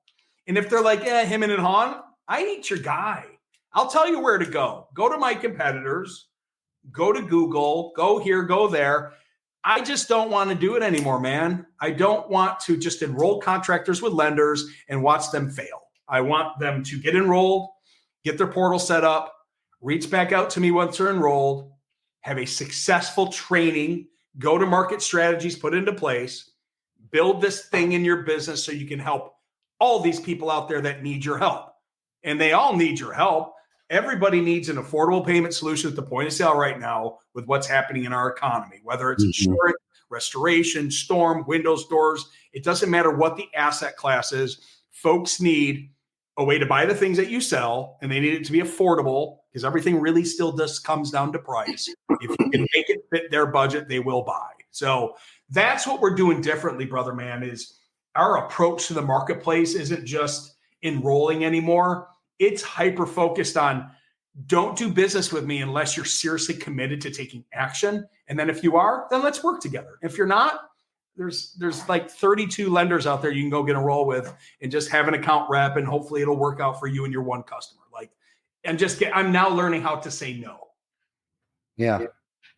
And if they're like, him and Han, I ain't your guy. I'll tell you where to go. Go to my competitors, go to Google, go here, go there. I just don't want to do it anymore, man. I don't want to just enroll contractors with lenders and watch them fail. I want them to get enrolled, get their portal set up, reach back out to me once they're enrolled, have a successful training, go-to-market strategies put into place, build this thing in your business so you can help all these people out there that need your help. And they all need your help. Everybody needs an affordable payment solution at the point of sale right now with what's happening in our economy, whether it's insurance, restoration, storm, windows, doors. It doesn't matter what the asset class is. Folks need a way to buy the things that you sell, and they need it to be affordable because everything really still just comes down to price. If you can make it fit their budget, they will buy. So that's what we're doing differently, brother man, is our approach to the marketplace isn't just enrolling anymore. It's hyper-focused on don't do business with me unless you're seriously committed to taking action. And then if you are, then let's work together. If you're not, there's like 32 lenders out there you can go get a roll with and just have an account rep, and hopefully it'll work out for you and your one customer. I'm now learning how to say no. Yeah.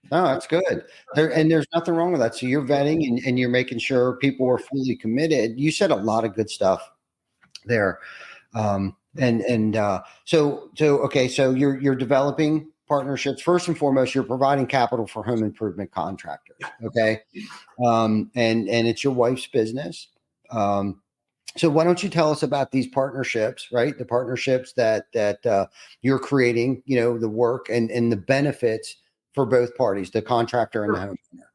No, that's good. There's nothing wrong with that. So you're vetting and you're making sure people are fully committed. You said a lot of good stuff there. So you're developing partnerships. First and foremost, you're providing capital for home improvement contractors. Okay. And it's your wife's business. So why don't you tell us about these partnerships, right? The partnerships that you're creating, the work and the benefits for both parties, the contractor and the homeowner.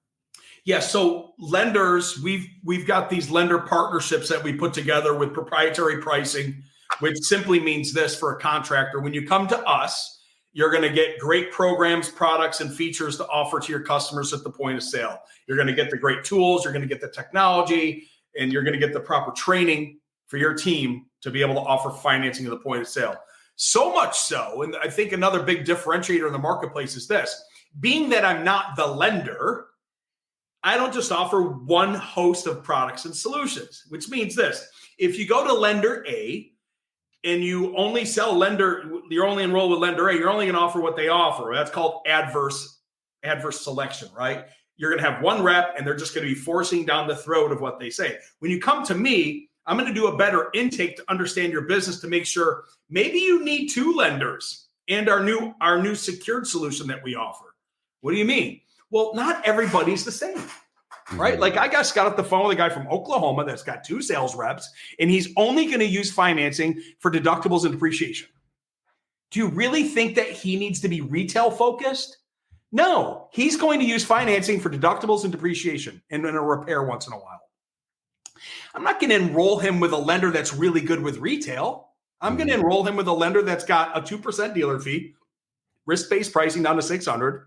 Yeah. So lenders, we've got these lender partnerships that we put together with proprietary pricing, which simply means this for a contractor. When you come to us, you're going to get great programs, products, and features to offer to your customers at the point of sale. You're going to get the great tools, you're going to get the technology, and you're going to get the proper training for your team to be able to offer financing at the point of sale. So much so, and I think another big differentiator in the marketplace is this. Being that I'm not the lender, I don't just offer one host of products and solutions, which means this. If you go to lender A, and you only sell you're only enrolled with lender A, you're only going to offer what they offer. That's called adverse selection, right? You're going to have one rep and they're just going to be forcing down the throat of what they say. When you come to me, I'm going to do a better intake to understand your business to make sure maybe you need 2 lenders and our new secured solution that we offer. What do you mean? Well, not everybody's the same. Right? Like I got off the phone with a guy from Oklahoma that's got 2 sales reps, and he's only going to use financing for deductibles and depreciation. Do you really think that he needs to be retail focused? No, he's going to use financing for deductibles and depreciation and a repair once in a while. I'm not going to enroll him with a lender that's really good with retail. I'm going to enroll him with a lender that's got a 2% dealer fee, risk-based pricing down to $600.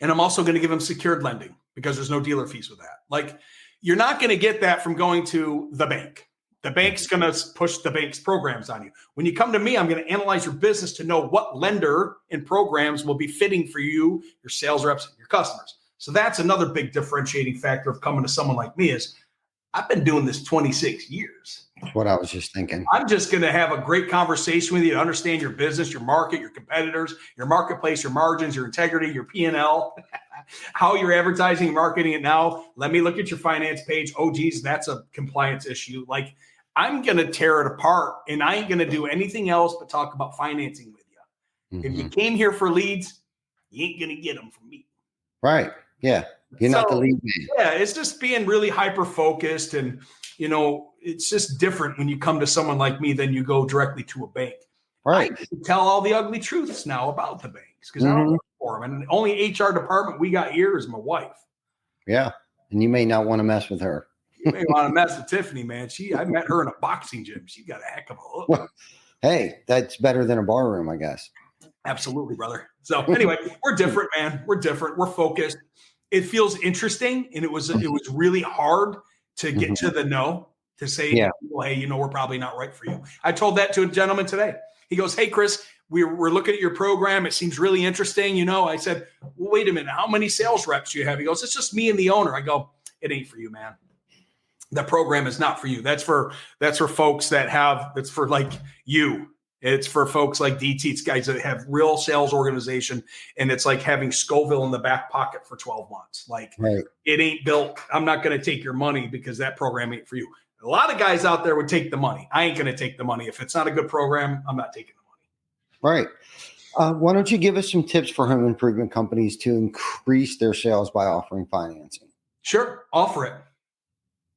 And I'm also going to give him secured lending because there's no dealer fees with that. Like, you're not going to get that from going to the bank. The bank's going to push the bank's programs on you. When you come to me, I'm going to analyze your business to know what lender and programs will be fitting for you, your sales reps, and your customers. So that's another big differentiating factor of coming to someone like me is I've been doing this 26 years. That's what I was just thinking. I'm just going to have a great conversation with you to understand your business, your market, your competitors, your marketplace, your margins, your integrity, your P&L, how you're advertising and marketing it now. Let me look at your finance page. Oh, geez, that's a compliance issue. Like, I'm going to tear it apart, and I ain't going to do anything else but talk about financing with you. If you came here for leads, you ain't going to get them from me. Right. Yeah. You're not the lead man. Yeah. It's just being really hyper-focused, and, it's just different when you come to someone like me than you go directly to a bank. Right. I can tell all the ugly truths now about the banks because I don't work for them. And the only HR department we got here is my wife. Yeah. And you may not want to mess with her. You may want to mess with Tiffany, man. I met her in a boxing gym. She got a heck of a hook. Well, hey, that's better than a bar room, I guess. Absolutely, brother. So anyway, we're different, man. We're different. We're focused. It feels interesting. And it was really hard to get to the no, to say, well, hey, we're probably not right for you. I told that to a gentleman today. He goes, hey, Chris, we're looking at your program. It seems really interesting. I said, well, wait a minute. How many sales reps do you have? He goes, it's just me and the owner. I go, it ain't for you, man. The program is not for you. That's for folks that's for like you. It's for folks like DT. It's guys that have real sales organization. And it's like having Scoville in the back pocket for 12 months. Like, It ain't built. I'm not going to take your money because that program ain't for you. A lot of guys out there would take the money. I ain't going to take the money. If it's not a good program, I'm not taking the money. Right. Why don't you give us some tips for home improvement companies to increase their sales by offering financing? Sure. Offer it.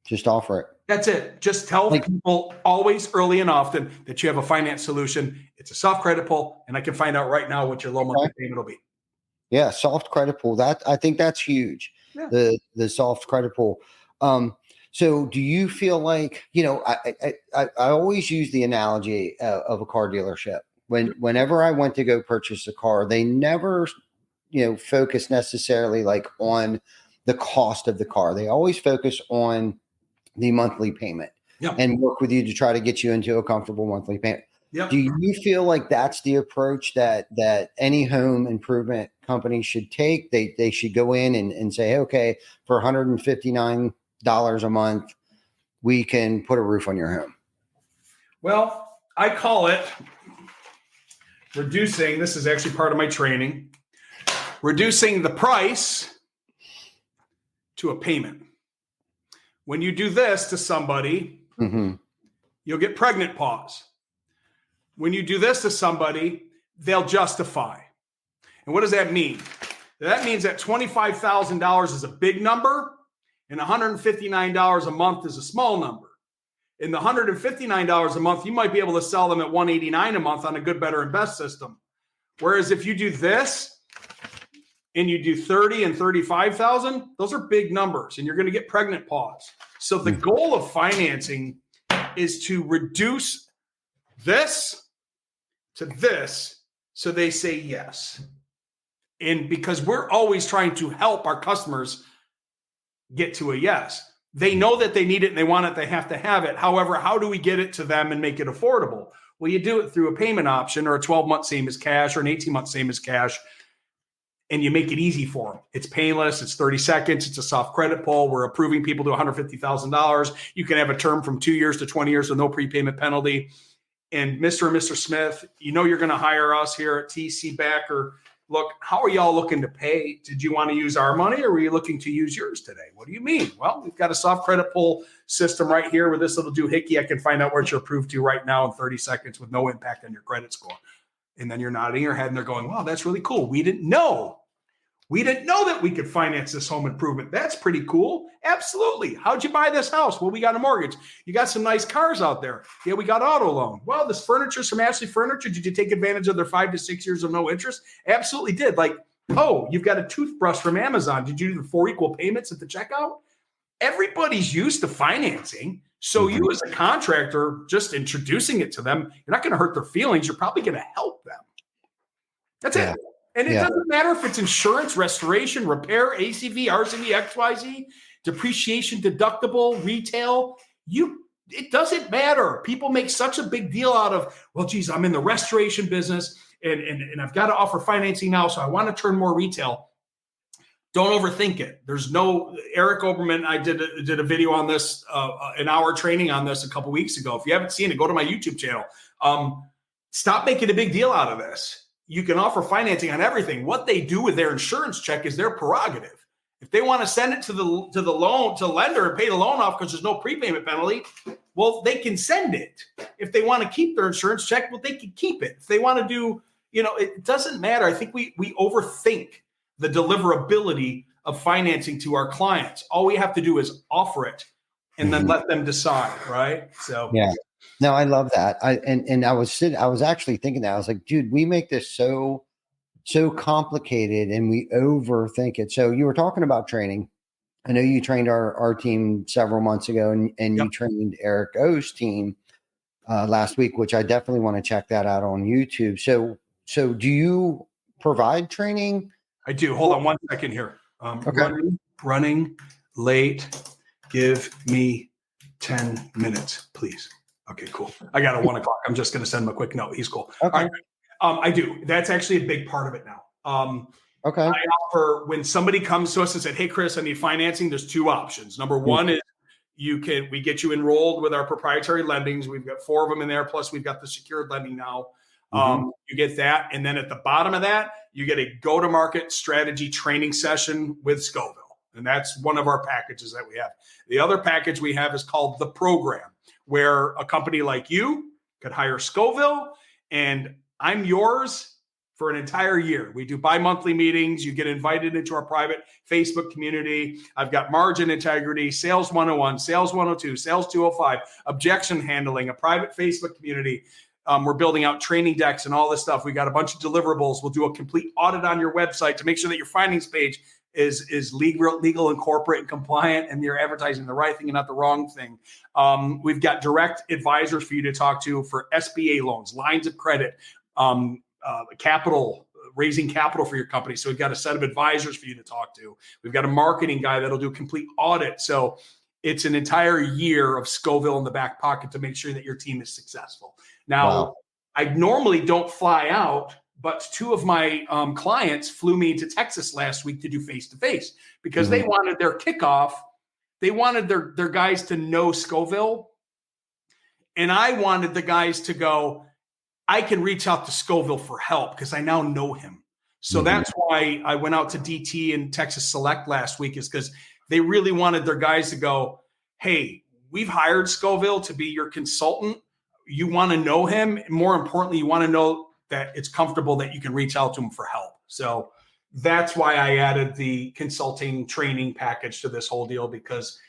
Just offer it. That's it. Just tell people always, early and often, that you have a finance solution. It's a soft credit pull, and I can find out right now what your low monthly payment will be. Yeah, soft credit pull. I think that's huge. Yeah. The soft credit pull. So do you feel like, I always use the analogy of a car dealership. Whenever I went to go purchase a car, they never, focus necessarily like on the cost of the car. They always focus on the monthly payment and work with you to try to get you into a comfortable monthly payment. Yep. Do you feel like that's the approach that any home improvement company should take? They should go in and say, okay, for $159 a month, we can put a roof on your home? Well, I call it reducing. This is actually part of my training. Reducing the price to a payment. When you do this to somebody, you'll get pregnant pause. When you do this to somebody, they'll justify. And what does that mean? That means that $25,000 is a big number and $159 a month is a small number. In the $159 a month, you might be able to sell them at $189 a month on a good, better, and best system. Whereas if you do this and you do 30 and 35,000, those are big numbers and you're going to get pregnant pause. So the goal of financing is to reduce this to this so they say yes. And because we're always trying to help our customers get to a yes. They know that they need it and they want it, they have to have it. However, how do we get it to them and make it affordable? Well, you do it through a payment option or a 12-month same as cash or an 18-month same as cash. And you make it easy for them. It's painless. It's 30 seconds. It's a soft credit pull. We're approving people to $150,000. You can have a term from 2 years to 20 years with no prepayment penalty. and Mr. and Mr. Smith, you're going to hire us here at TC Backer. Look, how are y'all looking to pay? Did you want to use our money or were you looking to use yours today? What do you mean? Well, we've got a soft credit pull system right here with this little doohickey. I can find out what you're approved to right now in 30 seconds with no impact on your credit score. And then you're nodding your head and they're going, wow, that's really cool. We didn't know that we could finance this home improvement. That's pretty cool. Absolutely. How'd you buy this house? Well, we got a mortgage. You got some nice cars out there. Yeah, we got auto loan. Well, this furniture's from Ashley Furniture. Did you take advantage of their 5 to 6 years of no interest? Absolutely did. Like, oh, you've got a toothbrush from Amazon. Did you do the 4 equal payments at the checkout? Everybody's used to financing. So you as a contractor, just introducing it to them, you're not going to hurt their feelings. You're probably going to help them. That's it. And it doesn't matter if it's insurance, restoration, repair, ACV, RCV, XYZ, depreciation, deductible, retail. It doesn't matter. People make such a big deal out of, well, geez, I'm in the restoration business and I've got to offer financing now, so I want to turn more retail. Don't overthink it. There's no Eric Oberman. I did a video on this, an hour training on this a couple weeks ago. If you haven't seen it, go to my YouTube channel. Stop making a big deal out of this. You can offer financing on everything. What they do with their insurance check is their prerogative. If they want to send it to the lender and pay the loan off because there's no prepayment penalty, well, they can send it. If they want to keep their insurance check, well, they can keep it. If they want to do, it doesn't matter. I think we overthink the deliverability of financing to our clients. All we have to do is offer it and then let them decide, right? So yeah. No, I love that. I was actually thinking that. I was like, dude, we make this so complicated and we overthink it. So you were talking about training. I know you trained our team several months ago and you trained Eric O's team last week, which I definitely want to check that out on YouTube. So do you provide training? I do. Hold on 1 second here. Okay. Running late. Give me 10 minutes, please. Okay, cool. I got a 1 o'clock. I'm just going to send him a quick note. He's cool. Okay. All right. I do. That's actually a big part of it now. Okay. I offer when somebody comes to us and said, hey, Chris, I need financing. There's 2 options. Number one is we get you enrolled with our proprietary lendings. We've got 4 of them in there. Plus we've got the secured lending now. You get that. And then at the bottom of that, you get a go-to-market strategy training session with Scoville. And that's one of our packages that we have. The other package we have is called the program, where a company like you could hire Scoville and I'm yours for an entire year. We do bi-monthly meetings. You get invited into our private Facebook community. I've got margin integrity, sales 101, sales 102, sales 205, objection handling, a private Facebook community. We're building out training decks and all this stuff. We got a bunch of deliverables. We'll do a complete audit on your website to make sure that your findings page is legal and corporate and compliant, and you're advertising the right thing and not the wrong thing. We've got direct advisors for you to talk to for SBA loans, lines of credit, capital, raising capital for your company. So we've got a set of advisors for you to talk to. We've got a marketing guy that'll do a complete audit. So it's an entire year of Scoville in the back pocket to make sure that your team is successful. Now, I normally don't fly out, but 2 of my clients flew me to Texas last week to do face-to-face because they wanted their kickoff. They wanted their guys to know Scoville. And I wanted the guys to go, I can reach out to Scoville for help because I now know him. So that's why I went out to DT and Texas Select last week, is because they really wanted their guys to go, hey, we've hired Scoville to be your consultant. You want to know him. More importantly, you want to know that it's comfortable that you can reach out to him for help. So that's why I added the consulting training package to this whole deal, because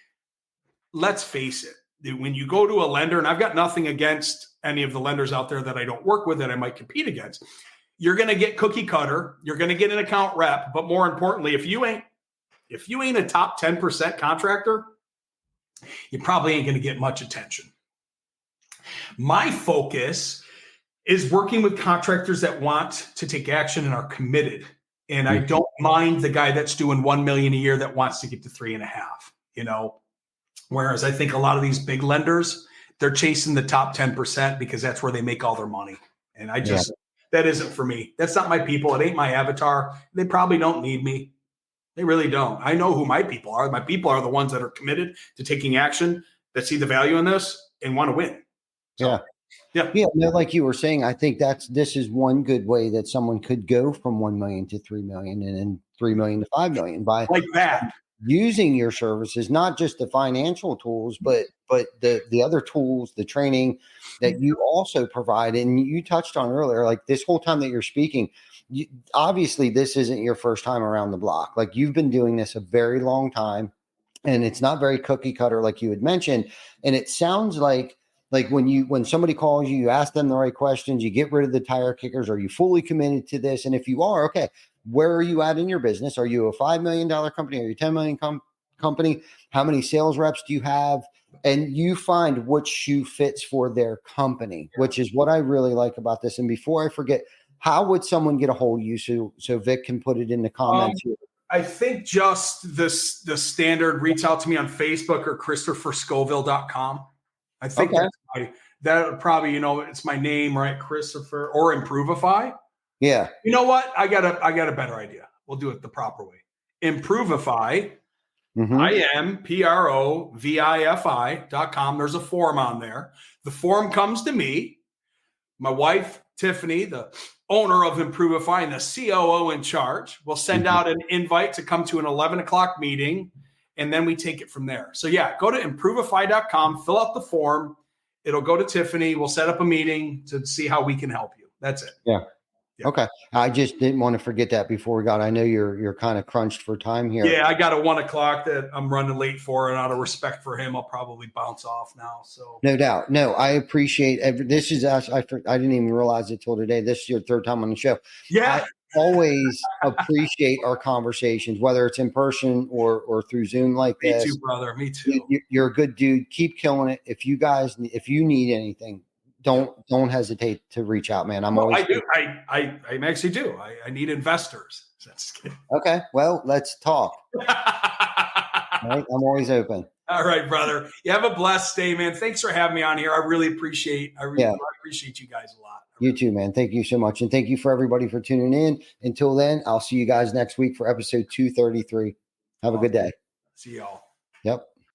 let's face it, when you go to a lender, and I've got nothing against any of the lenders out there that I don't work with that I might compete against, you're going to get cookie cutter. You're going to get an account rep. But more importantly, if you ain't a top 10% contractor, you probably ain't going to get much attention. My focus is working with contractors that want to take action and are committed. And I don't mind the guy that's doing 1 million a year that wants to get to 3.5, whereas I think a lot of these big lenders, they're chasing the top 10% because that's where they make all their money. And that isn't for me. That's not my people. It ain't my avatar. They probably don't need me. They really don't. I know who my people are. My people are the ones that are committed to taking action, that see the value in this and want to win. So. Yeah. Yeah. Yeah, no, like you were saying, I think this is one good way that someone could go from 1 million to 3 million and then 3 million to 5 million by Like that. using your services, not just the financial tools, but the other tools, the training that you also provide. And you touched on earlier, like this whole time that you're speaking, obviously this isn't your first time around the block. Like you've been doing this a very long time, and it's not very cookie cutter, like you had mentioned. And it sounds like when somebody calls you, you ask them the right questions, you get rid of the tire kickers. Are you fully committed to this? And if you are, okay, where are you at in your business? Are you a $5 million company? Are you a 10 million company? How many sales reps do you have? And you find which shoe fits for their company, which is what I really like about this. And before I forget, how would someone get a hold of you so Vic can put it in the comments here? I think just the standard, reach out to me on Facebook or ChristopherScoville.com. I think that probably, it's my name, right? Christopher or Improvify. Yeah. You know what? I got a better idea. We'll do it the proper way. Improvify. IMPROVIFI.com. There's a form on there. The form comes to me. My wife, Tiffany, the owner of Improvify and the COO in charge, will send out an invite to come to an 11 o'clock meeting, and then we take it from there. So yeah, go to Improvify.com, fill out the form. It'll go to Tiffany. We'll set up a meeting to see how we can help you. That's it. Yeah. Okay. I just didn't want to forget that before we got. I know you're kind of crunched for time here. Yeah, I got a 1 o'clock that I'm running late for, and out of respect for him, I'll probably bounce off now. So no doubt. No, I appreciate this. Is I didn't even realize it till today. This is your third time on the show. Yeah. I always appreciate our conversations, whether it's in person or through Zoom like this. Me too, brother. Me too. You're a good dude. Keep killing it. If you need anything, don't hesitate to reach out, man. I do. I actually do. I need investors. Just kidding. Okay. Well, let's talk. Right? I'm always open. All right, brother. You have a blessed day, man. Thanks for having me on here. I really appreciate you guys a lot. You too, man. Thank you so much. And thank you for everybody for tuning in. Until then, I'll see you guys next week for episode 233. Have a good day. See y'all. Yep.